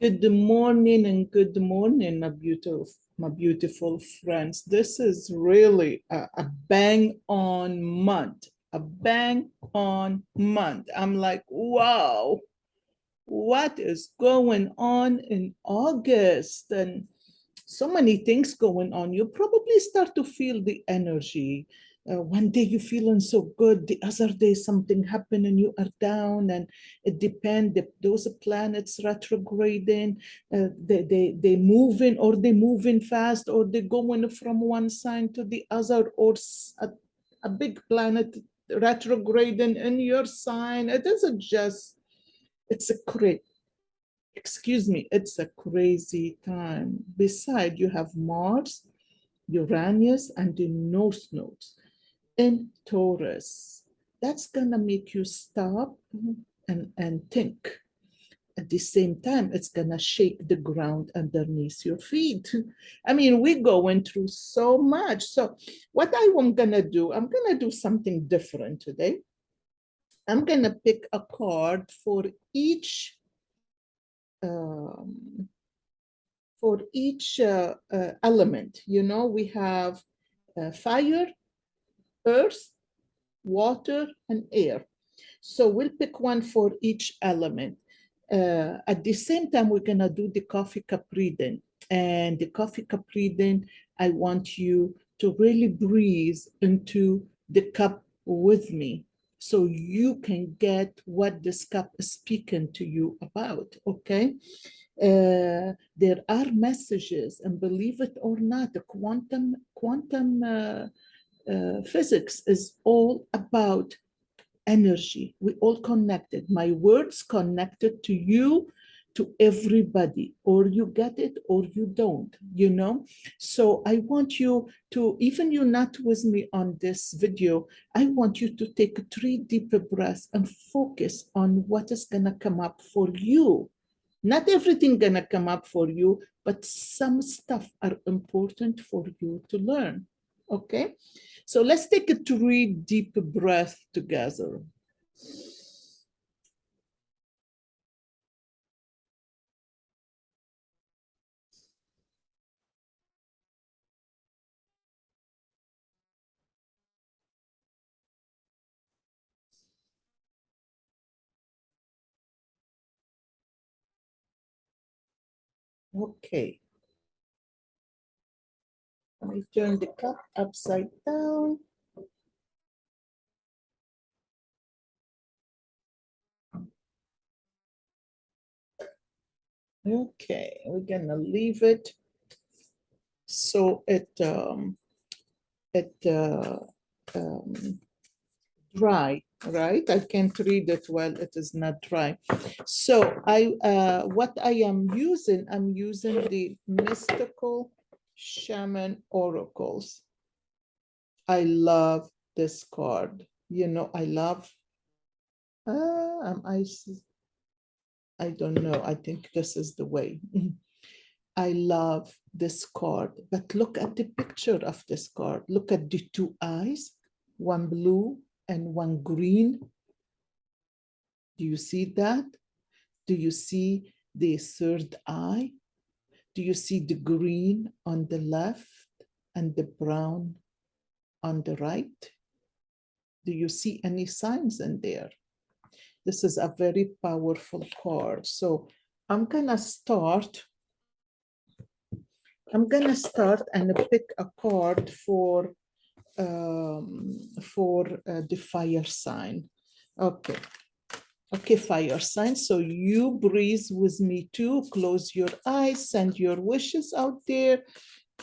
Good morning and good morning, my beautiful friends. This is really a bang on month, a bang on month. I'm like, wow, what is going on in August? And so many things going on. You probably start to feel the energy. One day you're feeling so good, the other day something happened and you are down, and it depends. Those planets retrograding, they moving, or they moving fast, or they going from one sign to the other, or a big planet retrograding in your sign. It isn't just, it's a crazy, excuse me, it's a crazy time. Besides, you have Mars, Uranus, and the North Node in Taurus. That's gonna make you stop and think. At the same time, it's gonna shake the ground underneath your feet. I mean, we're going through so much. So what I'm gonna do, I'm gonna do something different today. I'm gonna pick a card um, for each element. You know, we have fire, earth, water, and air. So we'll pick one for each element. At the same time, we're gonna do the coffee cup reading. And the coffee cup reading, I want you to really breathe into the cup with me so you can get what this cup is speaking to you about, okay? There are messages, and believe it or not, the quantum physics is all about energy. We all connected. My words connected to you, to everybody, or you get it or you don't, you know? So I want you to, even you're not with me on this video, I want you to take 3 deep breaths and focus on what is gonna come up for you. Not everything gonna come up for you, but some stuff are important for you to learn, okay? So let's take a 3 deep breaths together. Okay, let me turn the cup upside down. Okay, we're gonna leave it so it dry, right? I can't read it while it is not dry. So what I am using, I'm using the Mystical Shaman Oracles. I love this card. You know, I love, I don't know. I think this is the way. I love this card, but look at the picture of this card. Look at the 2 eyes, one blue and one green. Do you see that? Do you see the 3rd eye? Do you see the green on the left and the brown on the right? Do you see any signs in there? This is a very powerful card. So I'm gonna start and pick a card for the fire sign. Okay. Okay, fire sign. So you breathe with me too. Close your eyes, send your wishes out there,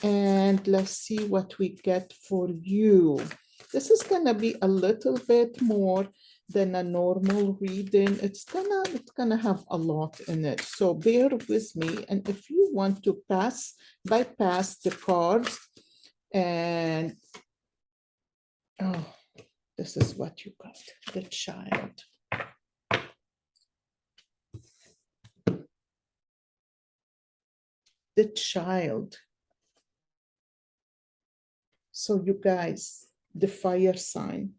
and let's see what we get for you. This is gonna be a little bit more than a normal reading. It's gonna have a lot in it. So bear with me. And if you want to bypass the cards, and oh, this is what you got, the child. The child. So you guys, the fire sign,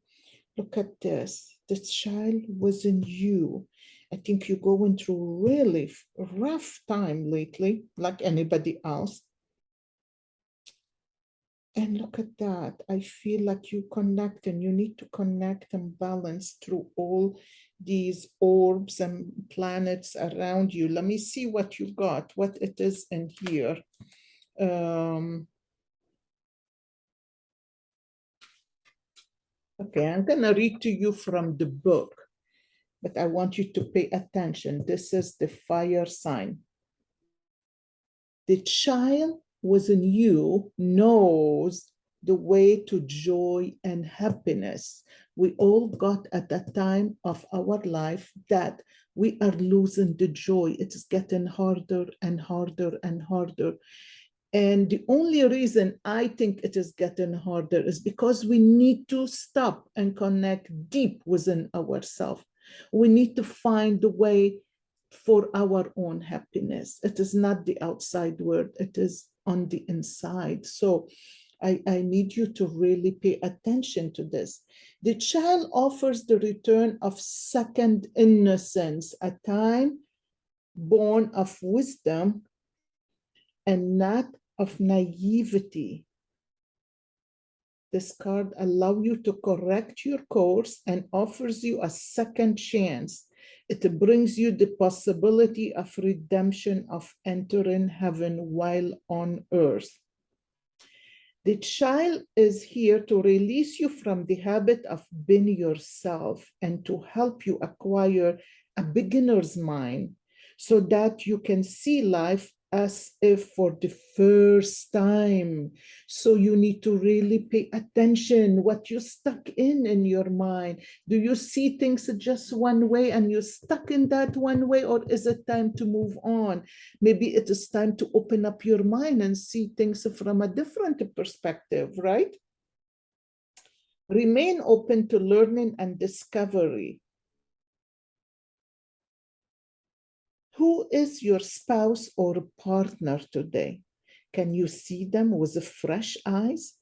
look at this. The child was in you. I think you're going through really rough time lately, like anybody else. And look at that. I feel like you connect and you need to connect and balance through all these orbs and planets around you. Let me see what you got, what it is in here. Okay, I'm going to read to you from the book, but I want you to pay attention. This is the fire sign. The child within you knows the way to joy and happiness. We all got at that time of our life that we are losing the joy. It's getting harder and harder and harder. And the only reason I think it is getting harder is because we need to stop and connect deep within ourselves. We need to find the way for our own happiness. It is not the outside world, it is on the inside. So I need you to really pay attention to this. The child offers the return of second innocence, a time born of wisdom and not of naivety. This card allows you to correct your course and offers you a second chance. It brings you the possibility of redemption, of entering heaven while on earth. The child is here to release you from the habit of being yourself and to help you acquire a beginner's mind so that you can see life as if for the first time. So you need to really pay attention what you're stuck in your mind. Do you see things just one way and you're stuck in that one way, or is it time to move on? Maybe it is time to open up your mind and see things from a different perspective, right? Remain open to learning and discovery. Who is your spouse or partner today? Can you see them with fresh eyes?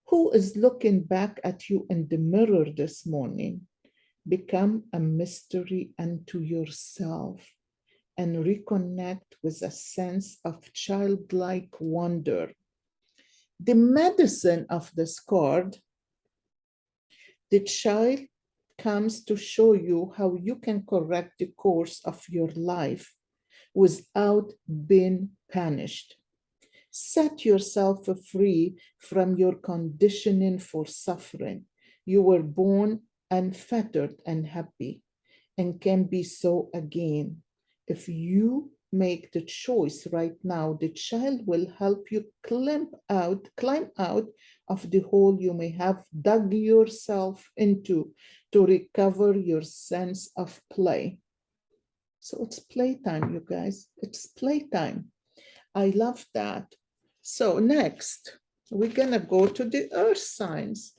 Who is looking back at you in the mirror this morning? Become a mystery unto yourself and reconnect with a sense of childlike wonder. The medicine of this card, the child comes to show you how you can correct the course of your life without being punished. Set yourself free from your conditioning for suffering. You were born unfettered and happy and can be so again. If you make the choice right now, the child will help you climb out of the hole you may have dug yourself into to recover your sense of play. So it's playtime, you guys. It's playtime. I love that. So next, we're gonna go to the earth signs.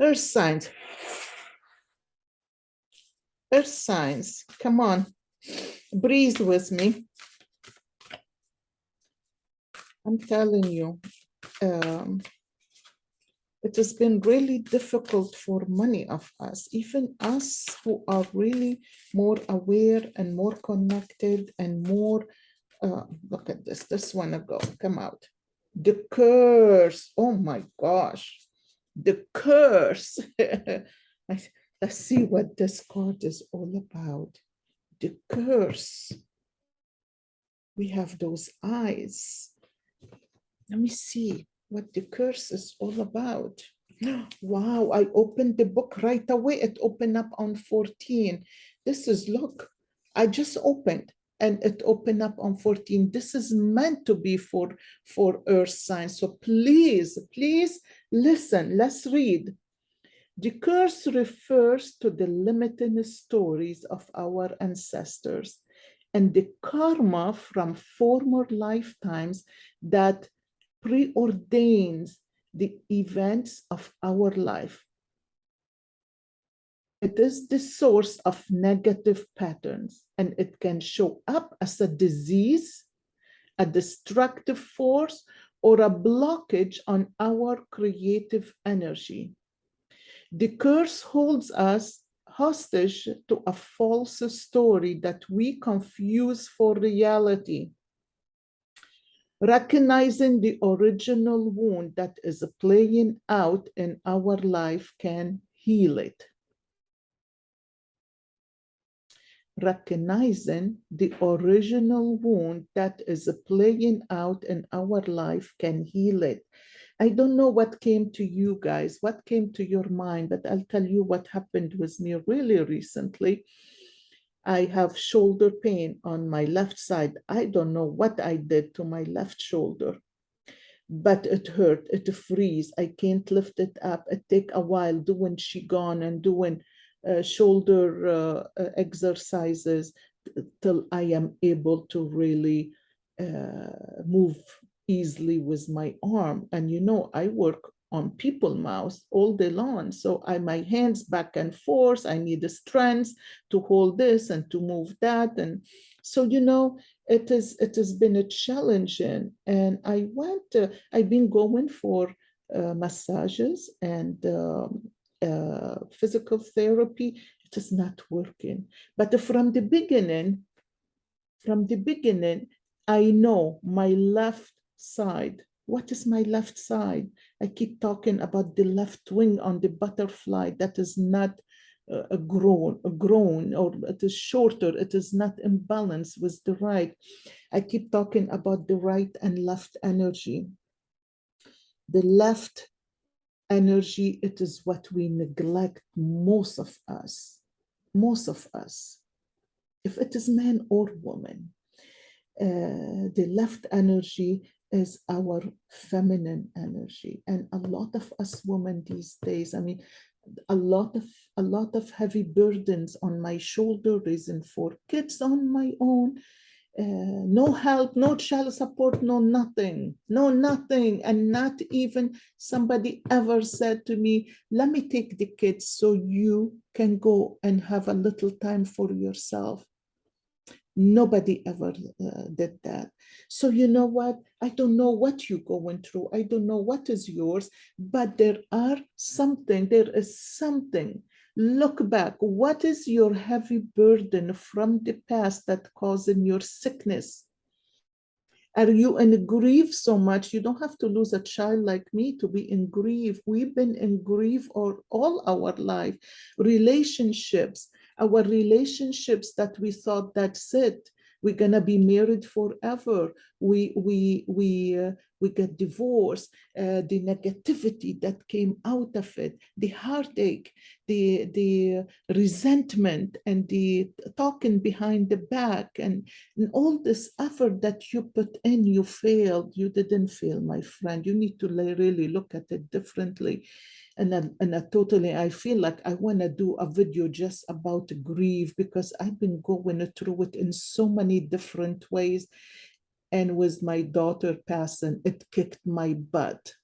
Earth signs. Earth signs, come on, breathe with me. I'm telling you, it has been really difficult for many of us, even us who are really more aware and more connected and more, look at this one ago, come out. The curse, oh my gosh, the curse. Let's see what this card is all about. The curse. We have those eyes. Let me see what the curse is all about. Wow, I opened the book right away. It opened up on 14. This is, look, I just opened and it opened up on 14. This is meant to be for earth signs. So please, please listen. Let's read. The curse refers to the limiting stories of our ancestors and the karma from former lifetimes that preordains the events of our life. It is the source of negative patterns, and it can show up as a disease, a destructive force, or a blockage on our creative energy. The curse holds us hostage to a false story that we confuse for reality. Recognizing the original wound that is playing out in our life can heal it. Recognizing the original wound that is playing out in our life can heal it. I don't know what came to you guys, what came to your mind, but I'll tell you what happened with me really recently. I have shoulder pain on my left side. I don't know what I did to my left shoulder, but it hurt, it freeze. I can't lift it up. It take a while doing Qigong and doing shoulder exercises till I am able to really move easily with my arm. And you know, I work on people mouse all day long. So my hands back and forth, I need the strength to hold this and to move that. And so, you know, it has been a challenge. And I've been going for massages and physical therapy. It is not working. But from the beginning, I know my left side. What is my left side? I keep talking about the left wing on the butterfly that is not grown, or it is shorter, it is not in balance with the right. I keep talking about the right and left energy. The left energy, it is what we neglect, most of us. Most of us, if it is man or woman. The left energy is our feminine energy. And a lot of us women these days, I mean, a lot of heavy burdens on my shoulder, raising 4 kids on my own, no help, no child support, no nothing, and not even somebody ever said to me, let me take the kids so you can go and have a little time for yourself. Nobody ever did that. So you know what? I don't know what you're going through. I don't know what is yours, but there is something. Look back. What is your heavy burden from the past that causing your sickness? Are you in grief so much? You don't have to lose a child like me to be in grief. We've been in grief all our life. Relationships, our relationships that we thought that's it. We're gonna be married forever. We get divorced. The negativity that came out of it, the heartache, the resentment, and the talking behind the back, and all this effort that you put in, you failed. You didn't fail, my friend. You need to really look at it differently. And I totally, I feel like I want to do a video just about grief, because I've been going through it in so many different ways. And with my daughter passing, it kicked my butt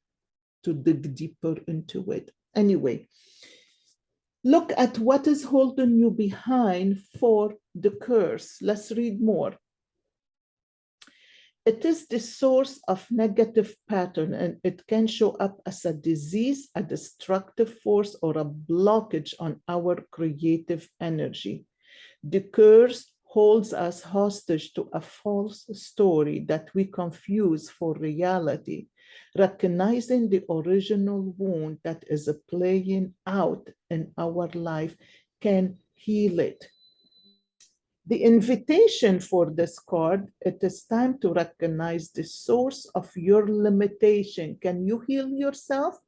to dig deeper into it. Anyway, look at what is holding you behind for the curse. Let's read more. It is the source of negative pattern, and it can show up as a disease, a destructive force, or a blockage on our creative energy. The curse holds us hostage to a false story that we confuse for reality. Recognizing the original wound that is playing out in our life can heal it. The invitation for this card, it is time to recognize the source of your limitation. Can you heal yourself?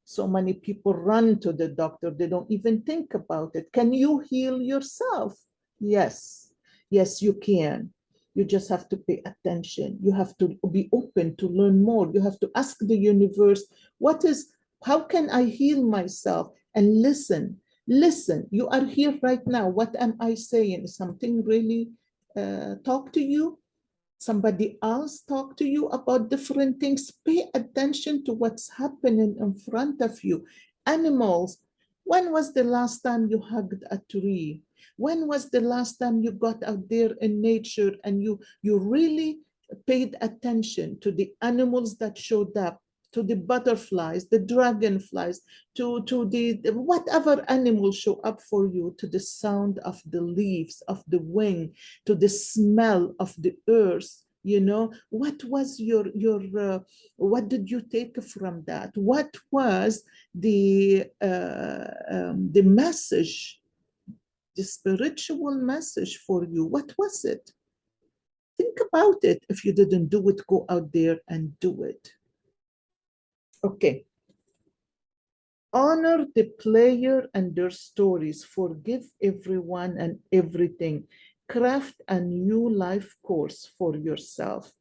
So many people run to the doctor, they don't even think about it. Can you heal yourself? Yes, yes, you can. You just have to pay attention. You have to be open to learn more. You have to ask the universe, how can I heal myself? And listen. Listen, you are here right now. What am I saying? Something really talk to you? Somebody else talk to you about different things? Pay attention to what's happening in front of you. Animals, when was the last time you hugged a tree? When was the last time you got out there in nature and you really paid attention to the animals that showed up? to the butterflies, the dragonflies, to the whatever animal show up for you, to the sound of the leaves, of the wind, to the smell of the earth. You know, what was what did you take from that? What was the message, the spiritual message for you? What was it? Think about it. If you didn't do it, go out there and do it. Okay. Honor the player and their stories. Forgive everyone and everything. Craft a new life course for yourself.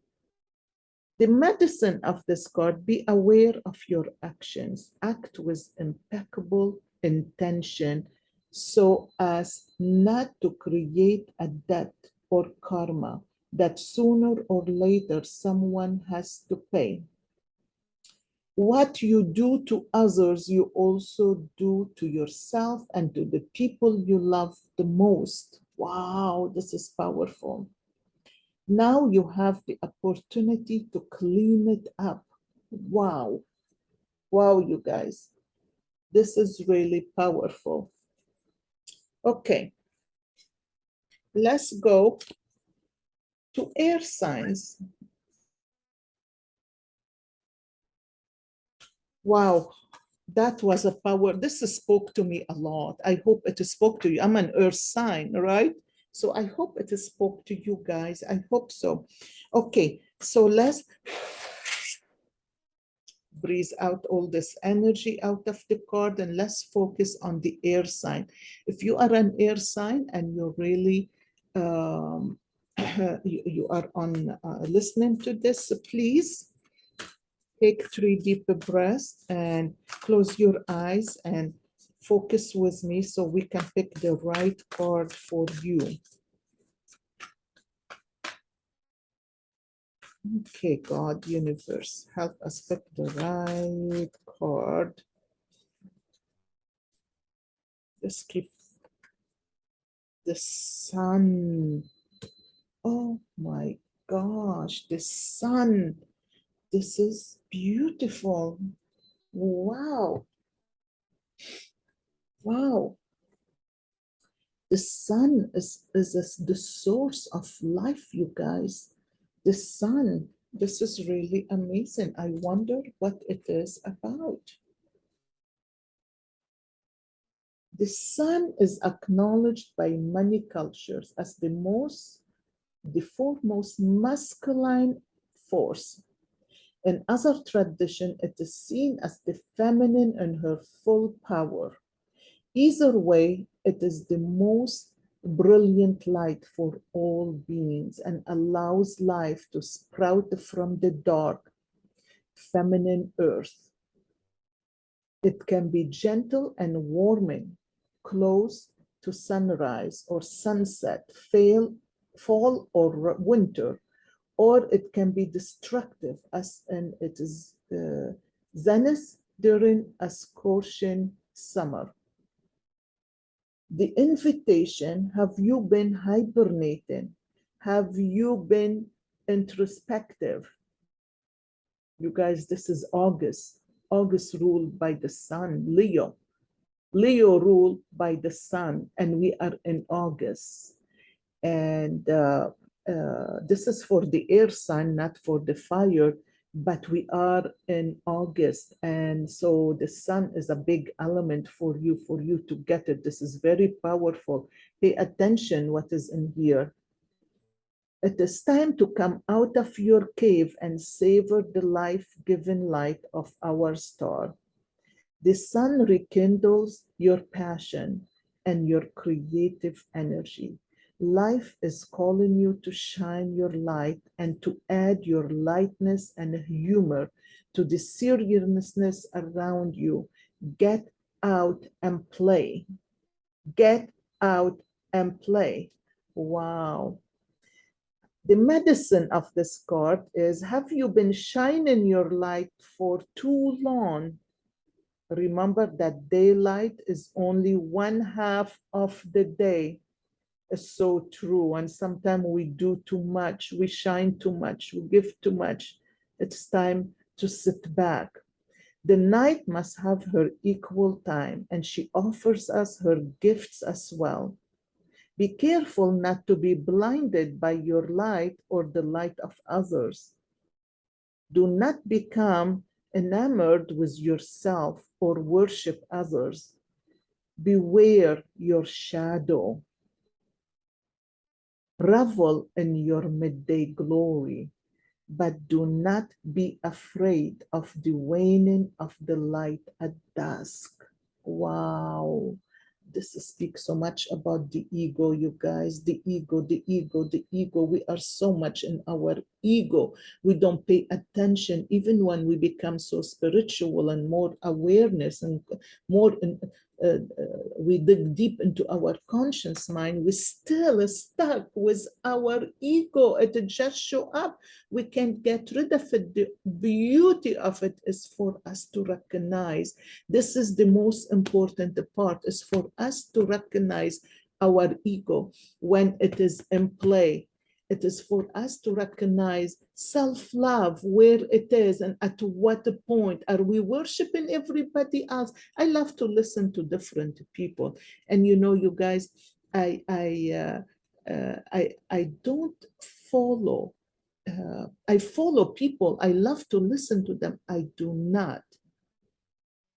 The medicine of this card: be aware of your actions. Act with impeccable intention so as not to create a debt or karma that sooner or later someone has to pay. What you do to others, you also do to yourself and to the people you love the most. Wow, this is powerful. Now you have the opportunity to clean it up. Wow. Wow, you guys. This is really powerful. Okay. Let's go to air signs. Wow. That was a power. This spoke to me a lot. I hope it spoke to you. I'm an earth sign, right? So I hope it spoke to you guys. I hope so. Okay, so let's breathe out all this energy out of the card and let's focus on the air sign. If you are an air sign and you're really, you are on listening to this, please take 3 deep breaths and close your eyes and focus with me so we can pick the right card for you. Okay, God, universe, help us pick the right card. Just keep the sun. Oh my gosh, the sun. This is beautiful. Wow. Wow. The sun is the source of life, you guys. The sun. This is really amazing. I wonder what it is about. The sun is acknowledged by many cultures as the foremost masculine force. In other tradition, it is seen as the feminine in her full power. Either way, it is the most brilliant light for all beings and allows life to sprout from the dark, feminine earth. It can be gentle and warming, close to sunrise or sunset, fall or winter, or it can be destructive as in it is zenith during a scorching summer. The invitation: have you been hibernating? Have you been introspective? You guys, this is August. August ruled by the sun, Leo. Leo ruled by the sun, and we are in August. And this is for the air sign, not for the fire, but we are in August. And so the sun is a big element for you to get it. This is very powerful. Pay attention what is in here. It is time to come out of your cave and savor the life-giving light of our star. The sun rekindles your passion and your creative energy. Life is calling you to shine your light and to add your lightness and humor to the seriousness around you. Get out and play. Get out and play. Wow. The medicine of this card is: have you been shining your light for too long? Remember that daylight is only one half of the day. It's so true. And sometimes we do too much. We shine too much. We give too much. It's time to sit back. The night must have her equal time, and she offers us her gifts as well. Be careful not to be blinded by your light or the light of others. Do not become enamored with yourself or worship others. Beware your shadow. Revel in your midday glory, but do not be afraid of the waning of the light at dusk. Wow. This speaks so much about the ego, you guys. The ego, the ego, the ego. We are so much in our ego. We don't pay attention, even when we become so spiritual and more awareness and more we dig deep into our conscious mind. We still stuck with our ego. It just show up. We can't get rid of it. The beauty of it is for us to recognize. This is the most important part, is for us to recognize our ego when it is in play. It is for us to recognize self-love, where it is and at what point. Are we worshiping everybody else? I love to listen to different people. And you know, you guys, I don't follow. I follow people. I love to listen to them. I do not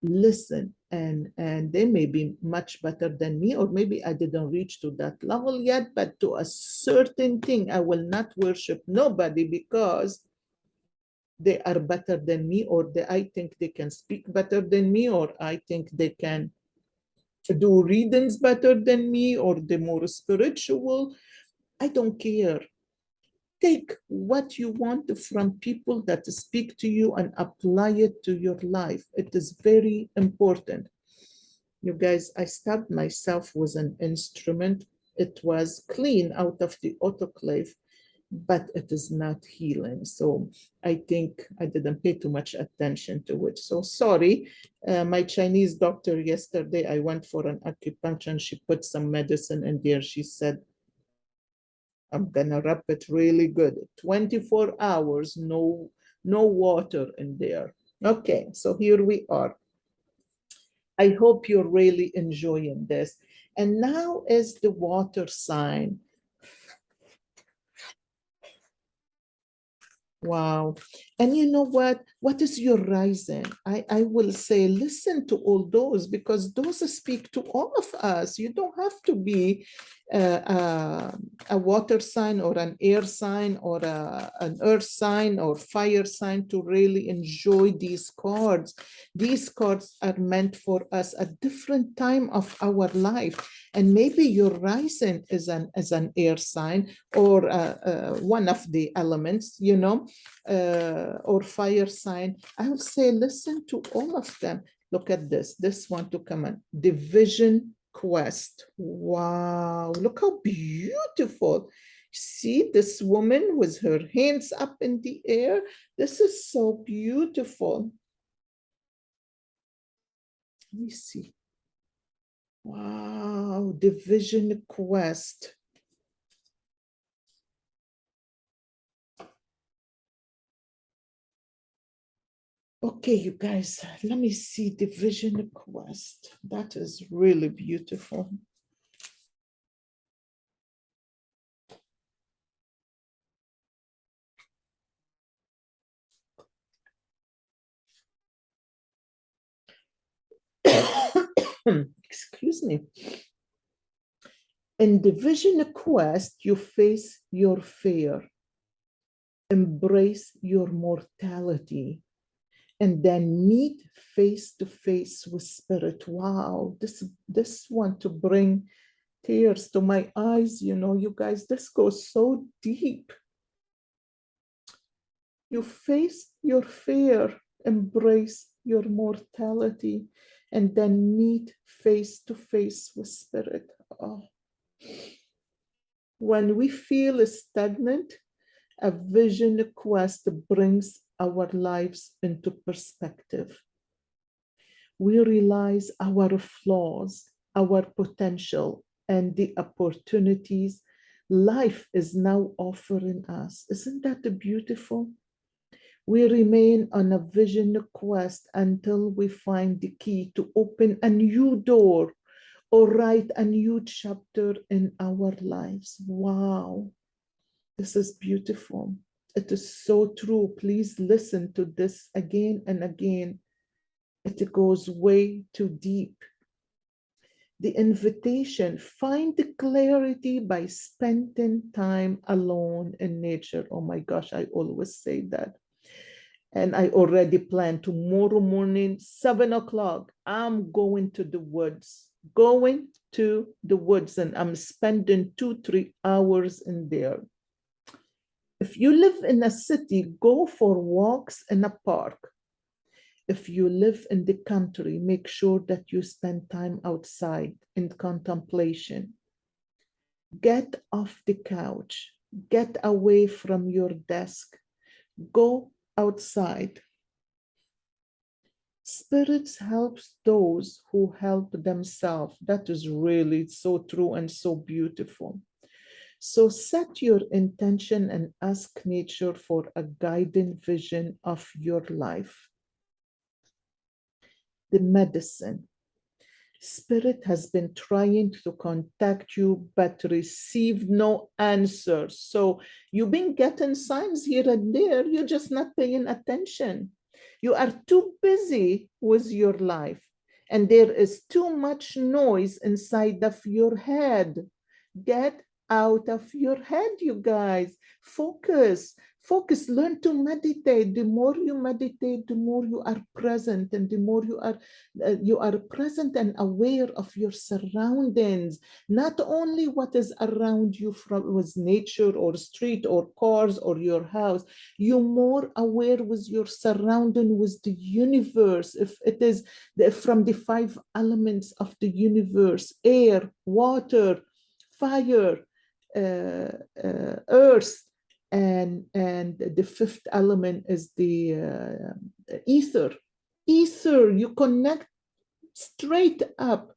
listen, and they may be much better than me, or maybe I didn't reach to that level yet, but to a certain thing, I will not worship nobody because they are better than me, or I think they can speak better than me, or I think they can do readings better than me, or they're more spiritual. I don't care. Take what you want from people that speak to you and apply it to your life. It is very important. You guys, I stabbed myself with an instrument. It was clean out of the autoclave, but it is not healing. So I think I didn't pay too much attention to it. So sorry. My Chinese doctor yesterday, I went for an acupuncture and she put some medicine in there. She said, I'm gonna wrap it really good. 24 hours, no water in there. Okay, so here we are. I hope you're really enjoying this. And now is the water sign. Wow. And you know what? What is your rising? I will say, listen to all those, because those speak to all of us. You don't have to be a water sign or an air sign or an earth sign or fire sign to really enjoy these cards. These cards are meant for us at different time of our life. And maybe your rising is an air sign, or one of the elements, you know, or fire sign. I would say listen to all of them. Look at this. This one to come on. Division Quest. Wow, look how beautiful. See this woman with her hands up in the air. This is so beautiful. Let me see. Wow, Division Quest. Okay, you guys, let me see Division Quest. That is really beautiful. Excuse me. In Division Quest, you face your fear, embrace your mortality, and then meet face to face with spirit. Wow, this one to bring tears to my eyes, you know, you guys, this goes so deep. You face your fear, embrace your mortality, and then meet face to face with spirit. Oh. When we feel stagnant, a vision quest brings our lives into perspective. We realize our flaws, our potential, and the opportunities life is now offering us. Isn't that beautiful? We remain on a vision quest until we find the key to open a new door or write a new chapter in our lives. Wow, this is beautiful. It is so true. Please listen to this again and again. It goes way too deep. The invitation, find the clarity by spending time alone in nature. Oh my gosh, I always say that. And I already plan tomorrow morning, 7 o'clock, I'm going to the woods, and I'm spending 2-3 hours in there. If you live in a city, go for walks in a park. If you live in the country, make sure that you spend time outside in contemplation. Get off the couch, get away from your desk, go outside. Spirits helps those who help themselves. That is really so true and so beautiful. So set your intention and ask nature for a guiding vision of your life. The medicine. Spirit has been trying to contact you, but receive no answer. So you've been getting signs here and there. You're just not paying attention. You are too busy with your life, and there is too much noise inside of your head. Get out of your head, you guys. Focus. Focus. Learn to meditate. The more you meditate, the more you are present, and the more you are present and aware of your surroundings, not only what is around you from with nature or street or cars or your house. You're more aware with your surrounding, with the universe. If it is from the 5 elements of the universe: air, water, fire, earth, and the 5th element is the ether. Ether, you connect straight up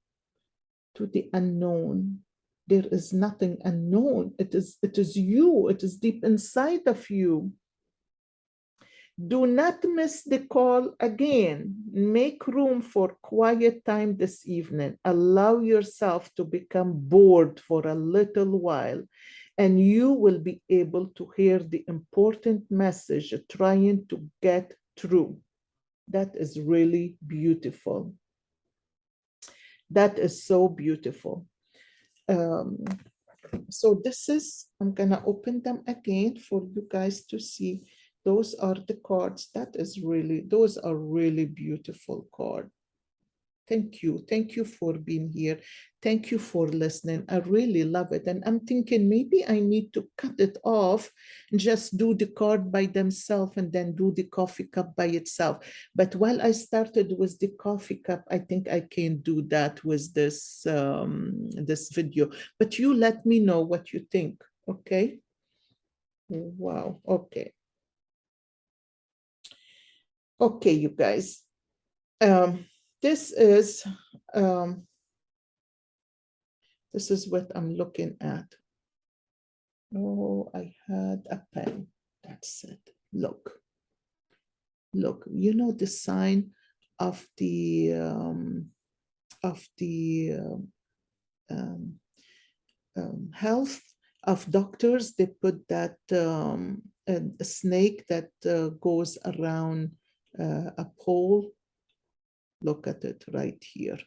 to the unknown. There is nothing unknown. It is you. It is deep inside of you. Do not miss the call again. Make room for quiet time this evening. Allow yourself to become bored for a little while, and you will be able to hear the important message trying to get through. That is really beautiful. That is so beautiful. So this is, I'm gonna open them again for you guys to see. Those are the cards. Those are really beautiful cards. Thank you. Thank you for being here. Thank you for listening. I really love it. And I'm thinking maybe I need to cut it off and just do the card by themselves and then do the coffee cup by itself. But while I started with the coffee cup, I think I can do that with this, this video. But you let me know what you think, okay? Wow, okay. Okay, you guys. This is what I'm looking at. Oh, I had a pen. That's it. Look, you know the sign of the health of doctors. They put that a snake that goes around a pole. Look at it right here.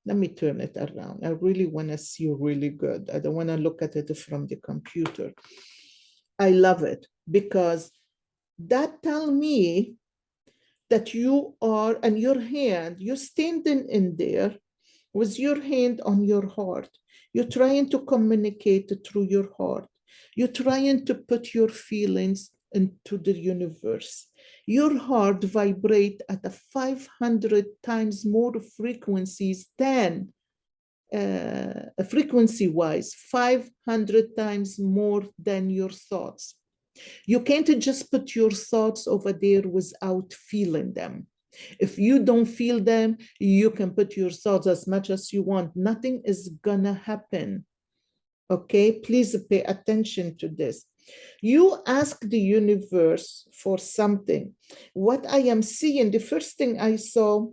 Let me turn it around. I really want to see really good. I don't want to look at it from the computer. I love it because that tells me that you are, and your hand, you're standing in there with your hand on your heart. You're trying to communicate through your heart. You're trying to put your feelings into the universe. Your heart vibrates at a 500 times more frequencies than frequency-wise, 500 times more than your thoughts. You can't just put your thoughts over there without feeling them. If you don't feel them, you can put your thoughts as much as you want. Nothing is gonna happen. Okay, please pay attention to this. You ask the universe for something. What I am seeing, the first thing I saw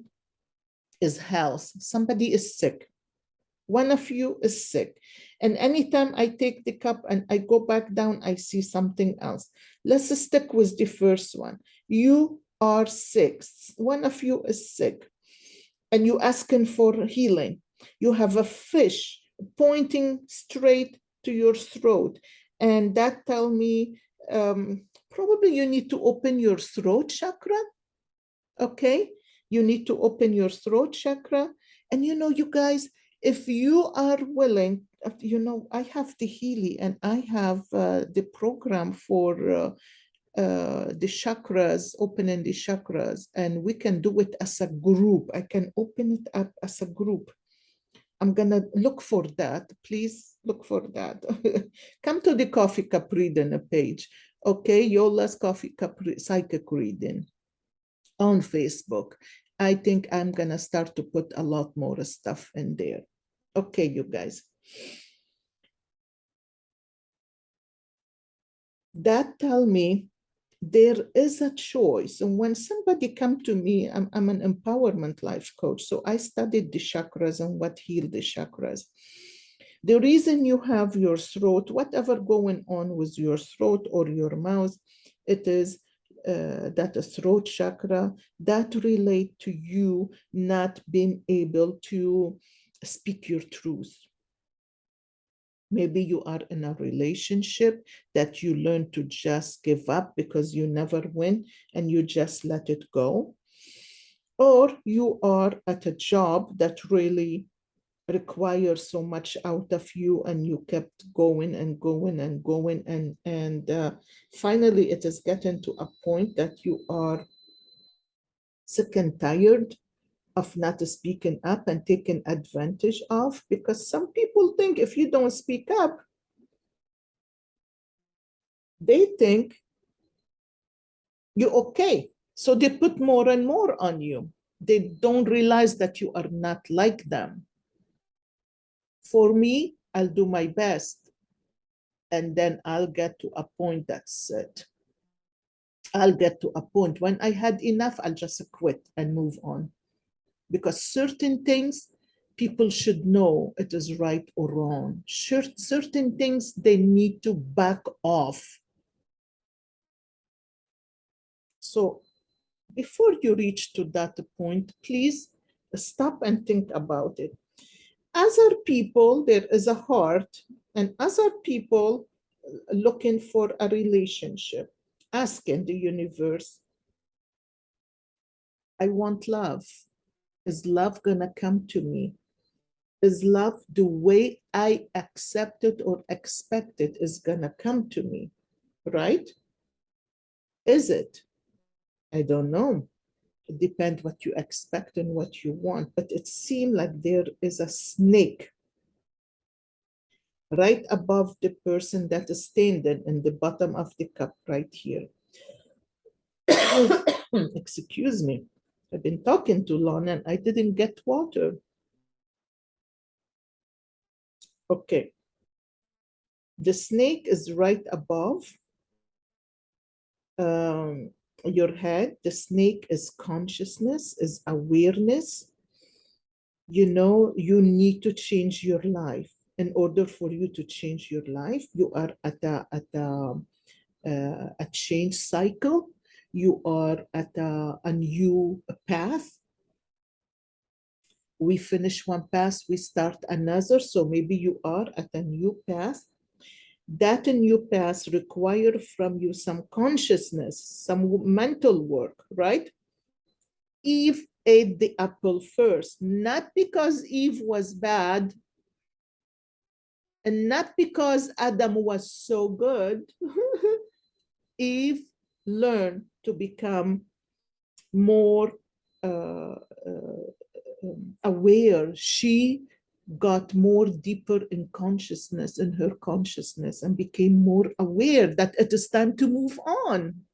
is health. Somebody is sick. One of you is sick. And anytime I take the cup and I go back down, I see something else. Let's stick with the first one. You are sick. One of you is sick. And you asking for healing. You have a fish pointing straight to your throat. And that tell me probably you need to open your throat chakra. Okay, you need to open your throat chakra. And you guys, if you are willing, I have the Healy and I have the program for the chakras, opening the chakras, and we can do it as a group. I can open it up as a group. I'm gonna look for that. Please look for that. Come to the Coffee Cup Reading page. Okay, Yola's Coffee Cup Psychic Reading on Facebook. I think I'm gonna start to put a lot more stuff in there. Okay, you guys. That tell me there is a choice. And when somebody come to me, I'm an empowerment life coach. So I studied the chakras and what heal the chakras. The reason you have your throat, whatever going on with your throat or your mouth, it is that a throat chakra that relate to you not being able to speak your truth. Maybe you are in a relationship that you learn to just give up because you never win and you just let it go. Or you are at a job that really requires so much out of you and you kept going and going and going. And finally, it is getting to a point that you are sick and tired of not speaking up and taken advantage of, because some people think if you don't speak up, they think you're okay. So they put more and more on you. They don't realize that you are not like them. For me, I'll do my best. And then I'll get to a point that's it. I'll get to a point when I had enough, I'll just quit and move on. Because certain things, people should know it is right or wrong. Certain things, they need to back off. So before you reach to that point, please stop and think about it. Other people, there is a heart, and other people looking for a relationship, asking the universe, I want love. Is love gonna come to me? Is love the way I accept it or expect it is gonna come to me, right? Is it? I don't know. It depends what you expect and what you want, but it seems like there is a snake right above the person that is standing in the bottom of the cup right here. Excuse me. I've been talking too long and I didn't get water. Okay. The snake is right above your head. The snake is consciousness, is awareness. You know, you need to change your life. In order for you to change your life, you are at a change cycle. You are at a new path. We finish one path, we start another. So maybe you are at a new path. That new path requires from you some consciousness, some mental work, right? Eve ate the apple first, not because Eve was bad, and not because Adam was so good. Eve learned to become more aware. She got more deeper in consciousness, in her consciousness, and became more aware that it is time to move on.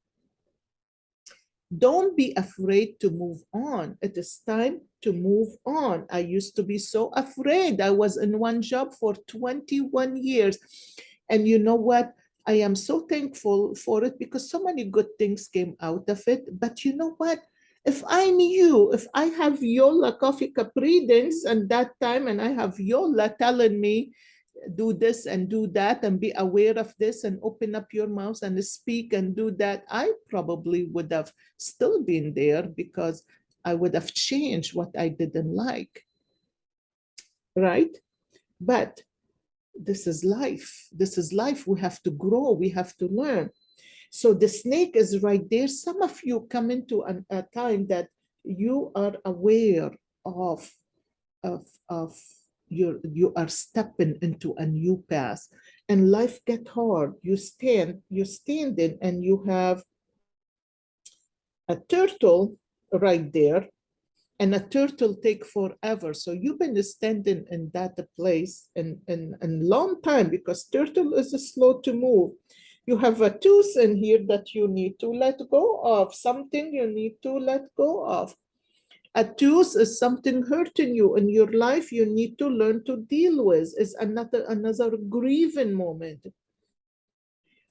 Don't be afraid to move on. It is time to move on. I used to be so afraid. I was in one job for 21 years. And you know what? I am so thankful for it because so many good things came out of it. But you know what? If I knew, if I have Yola Coffee Capri and that time, and I have Yola telling me, do this and do that and be aware of this and open up your mouth and speak and do that, I probably would have still been there because I would have changed what I didn't like, right? But this is life. This is life. We have to grow. We have to learn. So the snake is right there. Some of you come into a time that you are aware of, of you are stepping into a new path and life get hard. You're standing and you have a turtle right there, and a turtle take forever. So you've been standing in that place in long time because turtle is slow to move. You have a tooth in here that you need to let go of, something you need to let go of. A tooth is something hurting you in your life you need to learn to deal with. Is another grieving moment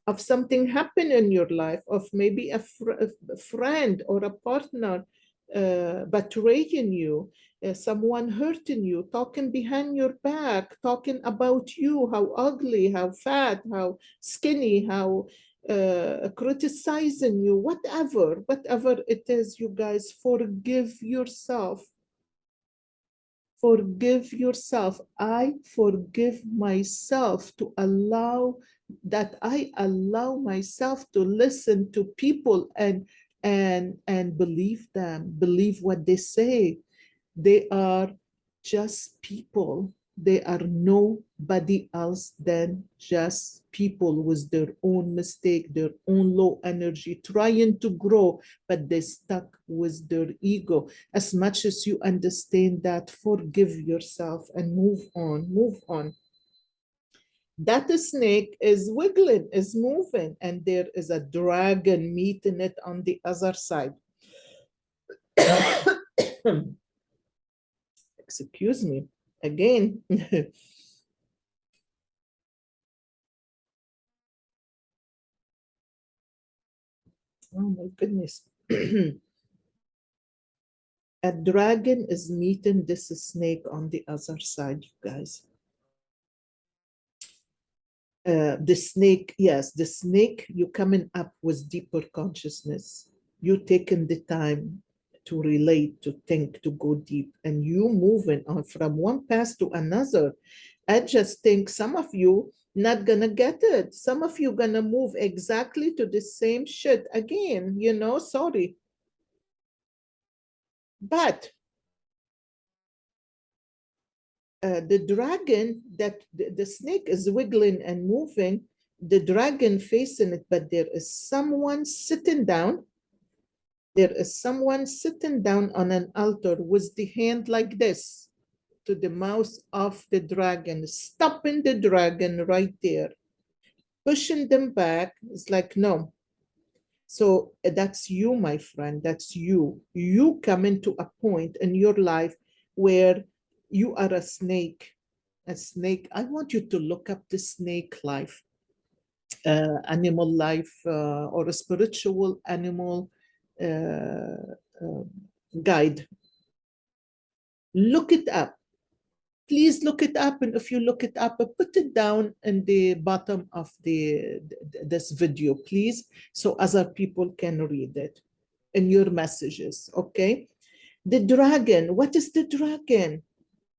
of something happen in your life, of maybe a friend or a partner betraying you, someone hurting you, talking behind your back, talking about you, how ugly, how fat, how skinny, how criticizing you, whatever it is, you guys, forgive yourself. Forgive yourself. I forgive myself to allow that I allow myself to listen to people and believe them, believe what they say. They are just people. They are nobody else than just people with their own mistake, their own low energy, trying to grow, but they stuck with their ego. As much as you understand that, forgive yourself and move on, move on. That snake is wiggling, is moving, and there is a dragon meeting it on the other side. Excuse me again. Oh my goodness. A dragon is meeting this snake on the other side, you guys. The snake, yes, the snake, you coming up with deeper consciousness. You taking the time to relate, to think, to go deep, and you moving on from one path to another. I just think some of you not gonna get it. Some of you gonna move exactly to the same shit again, sorry. But the dragon, that the snake is wiggling and moving, the dragon facing it, but there is someone sitting down. There is someone sitting down on an altar with the hand like this to the mouth of the dragon, stopping the dragon right there, pushing them back. It's like, no. So that's you, my friend. That's you. You come into a point in your life where you are a snake. A snake. I want you to look up the snake life, animal life, or a spiritual animal uh, guide. Look it up. Please look it up. And if you look it up, put it down in the bottom of this video, please, so other people can read it in your messages, okay? The dragon, what is the dragon?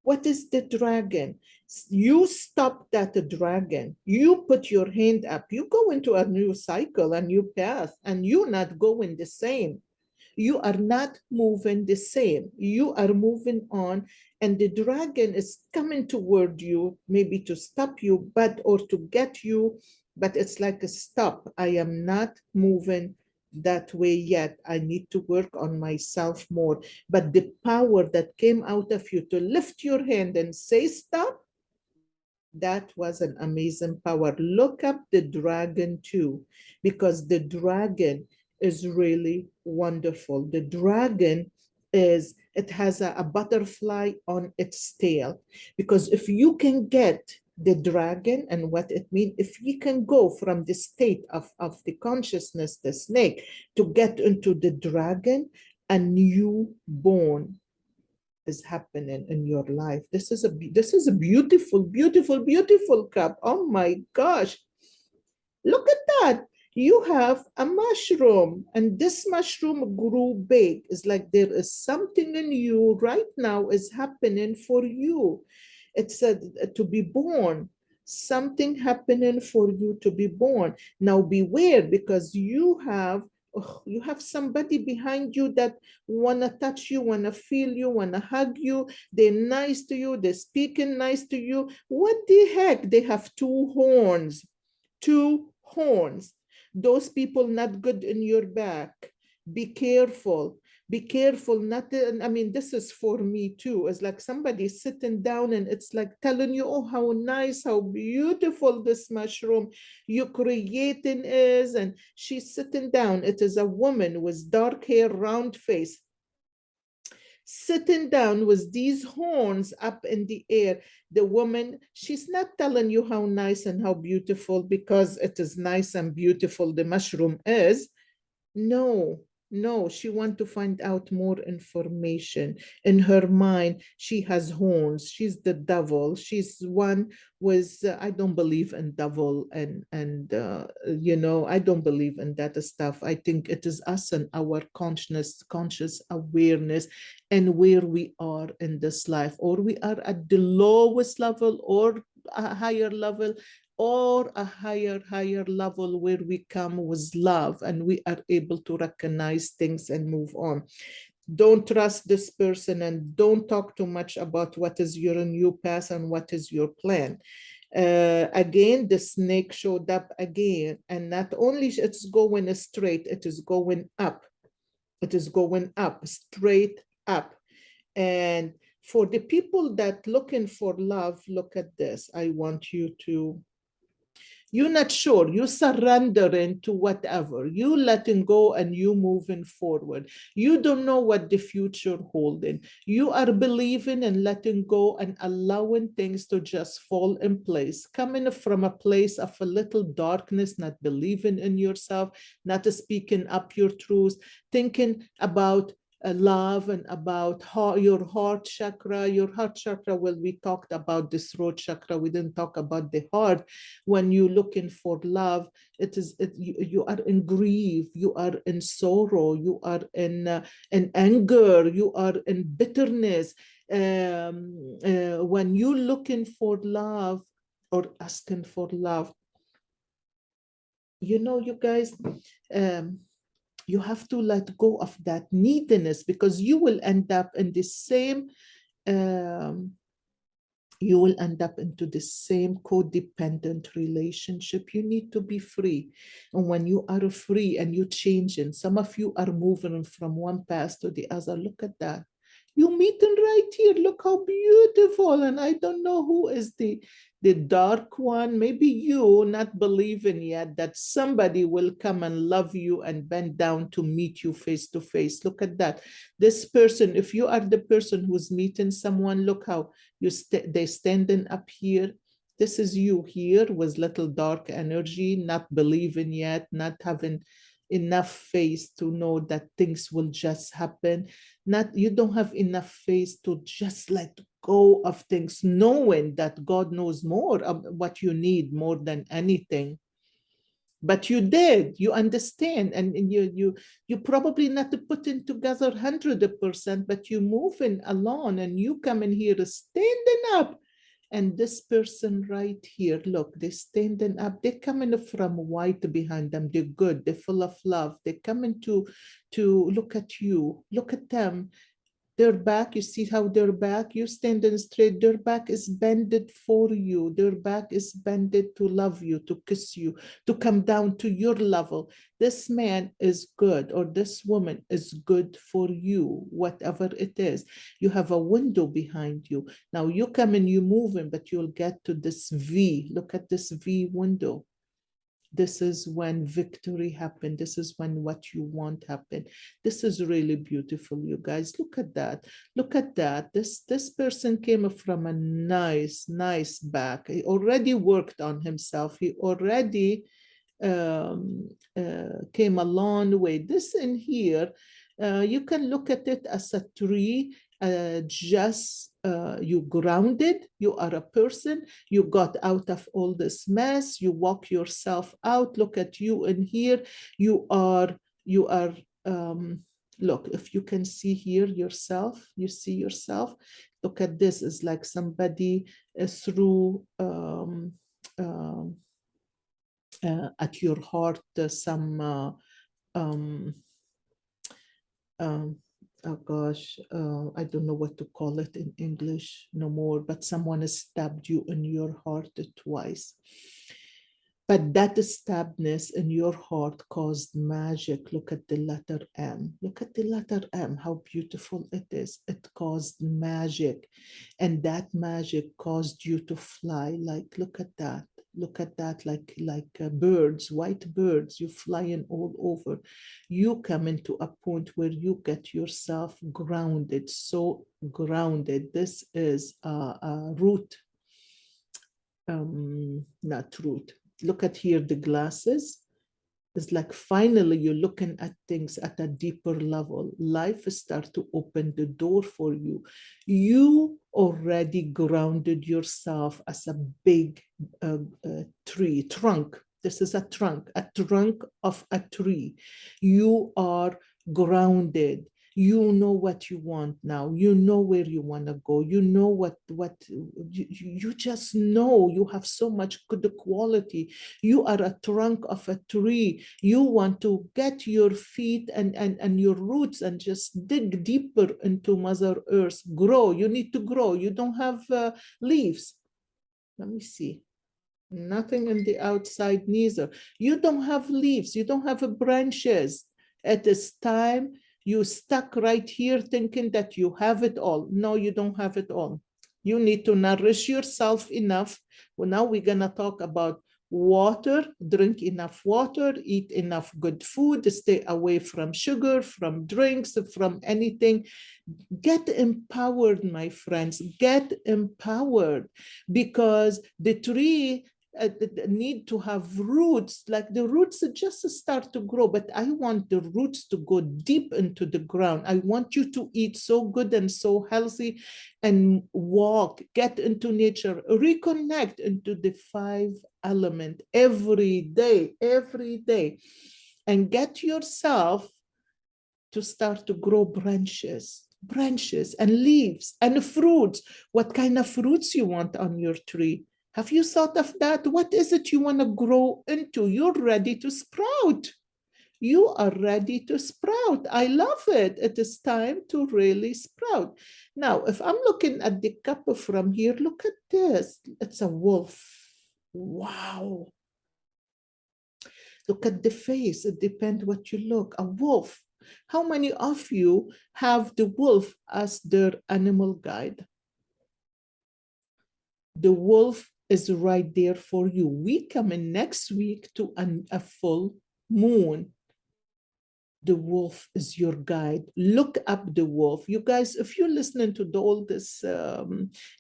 What is the dragon? You stop that dragon. You put your hand up. You go into a new cycle, a new path, and you're not going the same. You are not moving the same. You are moving on, and the dragon is coming toward you, maybe to stop you, but or to get you, but it's like a stop. I am not moving that way yet. I need to work on myself more. But the power that came out of you to lift your hand and say stop, that was an amazing power. Look up the dragon too, because the dragon is really wonderful. The dragon it has a butterfly on its tail, because if you can get the dragon and what it means. If you can go from the state of the consciousness, the snake, to get into the dragon, a new born is happening in your life. This is a beautiful, beautiful, beautiful cup. Oh my gosh. Look at that. You have a mushroom, and this mushroom grew big. It's like there is something in you right now is happening for you. It's to be born. Something happening for you to be born. Now beware, because you have somebody behind you that wanna touch you, wanna feel you, wanna hug you. They're nice to you. They're speaking nice to you. What the heck? They have two horns. Two horns. Those people not good in your back. Be careful. Be careful. Not, I mean, this is for me too. It's like somebody sitting down and it's like telling you, oh, how nice, how beautiful this mushroom you creating is. And she's sitting down. It is a woman with dark hair, round face, sitting down with these horns up in the air. The woman, she's not telling you how nice and how beautiful because it is nice and beautiful the mushroom is. No, no, she wants to find out more information. In her mind, she has horns. She's the devil. She's one with, I don't believe in devil and I don't believe in that stuff. I think it is us and our conscious awareness and where we are in this life, or we are at the lowest level or a higher level, or a higher level where we come with love and we are able to recognize things and move on. Don't trust this person and don't talk too much about what is your new path and what is your plan. Again, the snake showed up again, and not only it's going straight, it is going up. It is going up, straight up. And for the people that looking for love, look at this. I want you to, you're not sure, you surrendering to whatever, you letting go and you moving forward. You don't know what the future holding. You are believing and letting go and allowing things to just fall in place, coming from a place of a little darkness, not believing in yourself, not speaking up your truth, thinking about love and about your heart chakra. Your heart chakra, well, we talked about this throat chakra, we didn't talk about the heart. When you're looking for love, you are in grief, you are in sorrow, you are in anger, you are in bitterness. When you're looking for love or asking for love, you guys, you have to let go of that neediness, because you will end up in the same you will end up into the same codependent relationship. You need to be free. And when you are free and you're changing, some of you are moving from one path to the other. Look at that. You meeting right here. Look how beautiful. And I don't know who is the dark one. Maybe you not believing yet that somebody will come and love you and bend down to meet you face to face. Look at that. This person, if you are the person who's meeting someone, look how they standing up here. This is you here with little dark energy, not believing yet, not having enough faith to know that things will just happen. Not, you don't have enough faith to just let go of things, knowing that God knows more of what you need more than anything. But you did, you understand, and you probably not putting together 100%, but you moving along and you come in here standing up. And this person right here, look, they're standing up. They're coming from white behind them. They're good. They're full of love. They're coming to look at you. Look at them. Their back, you see how their back, you standing straight, their back is bended for you. Their back is bended to love you, to kiss you, to come down to your level. This man is good, or this woman is good for you, whatever it is. You have a window behind you. Now you come and you moving, but you'll get to this V. Look at this V window. This is when victory happened. This is when what you want happened. This is really beautiful, you guys. Look at that. Look at that. This person came from a nice back. He already worked on himself. He already came a long way. This in here, you can look at it as a tree. You grounded, you are a person, you got out of all this mess, you walk yourself out. Look at you in here. You are look, if you can see here yourself, you see yourself. Look at this, is like somebody through at your heart some oh gosh, I don't know what to call it in English no more, but someone has stabbed you in your heart twice. But that stabness in your heart caused magic. Look at the letter M. Look at the letter M, how beautiful it is. It caused magic. And that magic caused you to fly. Like, look at that. Look at that, like birds, white birds, you flying all over. You come into a point where you get yourself grounded, so grounded. This is a root, not root. Look at here, the glasses. It's like finally you're looking at things at a deeper level. Life starts to open the door for you. You already grounded yourself as a big trunk. This is a trunk of a tree. You are grounded. You know what you want now. You know where you want to go. You know what you just know. You have so much good quality. You are a trunk of a tree. You want to get your feet and your roots and just dig deeper into Mother Earth. Grow. You need to grow. You don't have leaves. Let me see. Nothing in the outside neither. You don't have leaves. You don't have branches. At this time, you stuck right here thinking that you have it all. No, you don't have it all. You need to nourish yourself enough. Well, now we're going to talk about water. Drink enough water, eat enough good food, stay away from sugar, from drinks, from anything. Get empowered, my friends. Get empowered, because the tree need to have roots. Like the roots just start to grow, but I want the roots to go deep into the ground. I want you to eat so good and so healthy and walk, get into nature, reconnect into the 5 element every day, and get yourself to start to grow branches and leaves and fruits. What kind of fruits you want on your tree? Have you thought of that? What is it you want to grow into? You're ready to sprout. You are ready to sprout. I love it. It is time to really sprout. Now, if I'm looking at the cup from here, look at this. It's a wolf. Wow. Look at the face. It depends what you look. A wolf. How many of you have the wolf as their animal guide? The wolf is right there for you. We come in next week to a full moon. The wolf is your guide. Look up the wolf. You guys, if you're listening to all this,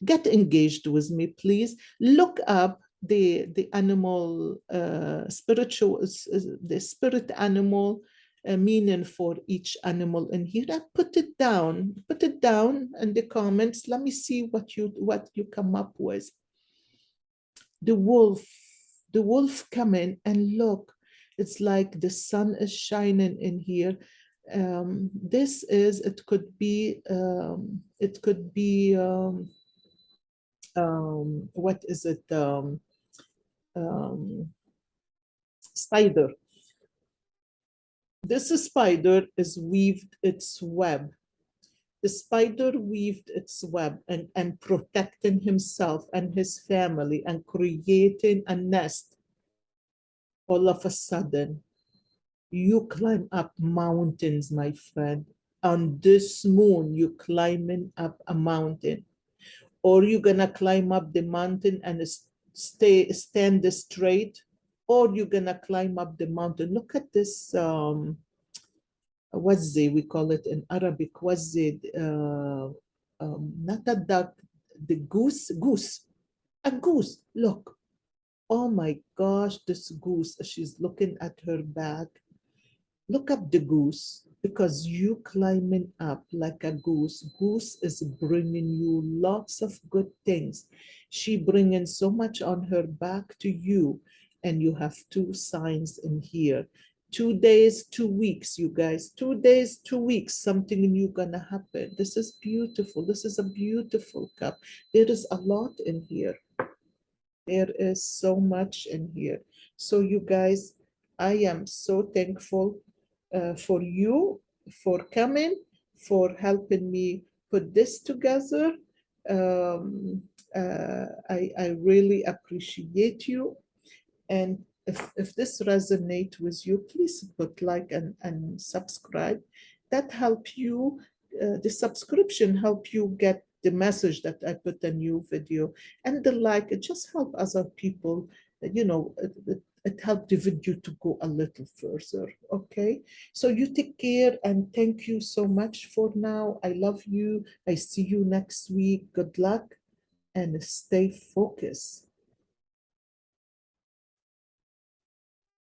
get engaged with me, please. Look up the animal, spiritual, the spirit animal, meaning for each animal in here. Put it down in the comments. Let me see what you come up with. The wolf come in and look. It's like the sun is shining in here. It could be what is it? Spider. This spider is weaved its web. The spider weaved its web and protecting himself and his family and creating a nest. All of a sudden, you climb up mountains, my friend. On this moon, you climbing up a mountain. Or you're gonna climb up the mountain and stand straight, or you're gonna climb up the mountain. Look at this, wazze, we call it in Arabic, wazze, not a duck, the goose, a goose. Look, oh my gosh, this goose, she's looking at her back. Look up the goose, because you climbing up like a goose. Goose is bringing you lots of good things. She bringing so much on her back to you, and you have two signs in here. 2 days, 2 weeks, you guys. 2 days, 2 weeks, something new gonna happen. This is beautiful. This is a beautiful cup. There is a lot in here. There is so much in here. So you guys, I am so thankful for you, for coming, for helping me put this together. I really appreciate you. And if this resonates with you, please put like and subscribe. That help you, the subscription help you get the message that I put a new video. And the like, it just help other people, it helped the video to go a little further. Okay, so you take care and thank you so much for now. I love you. I see you next week. Good luck and stay focused.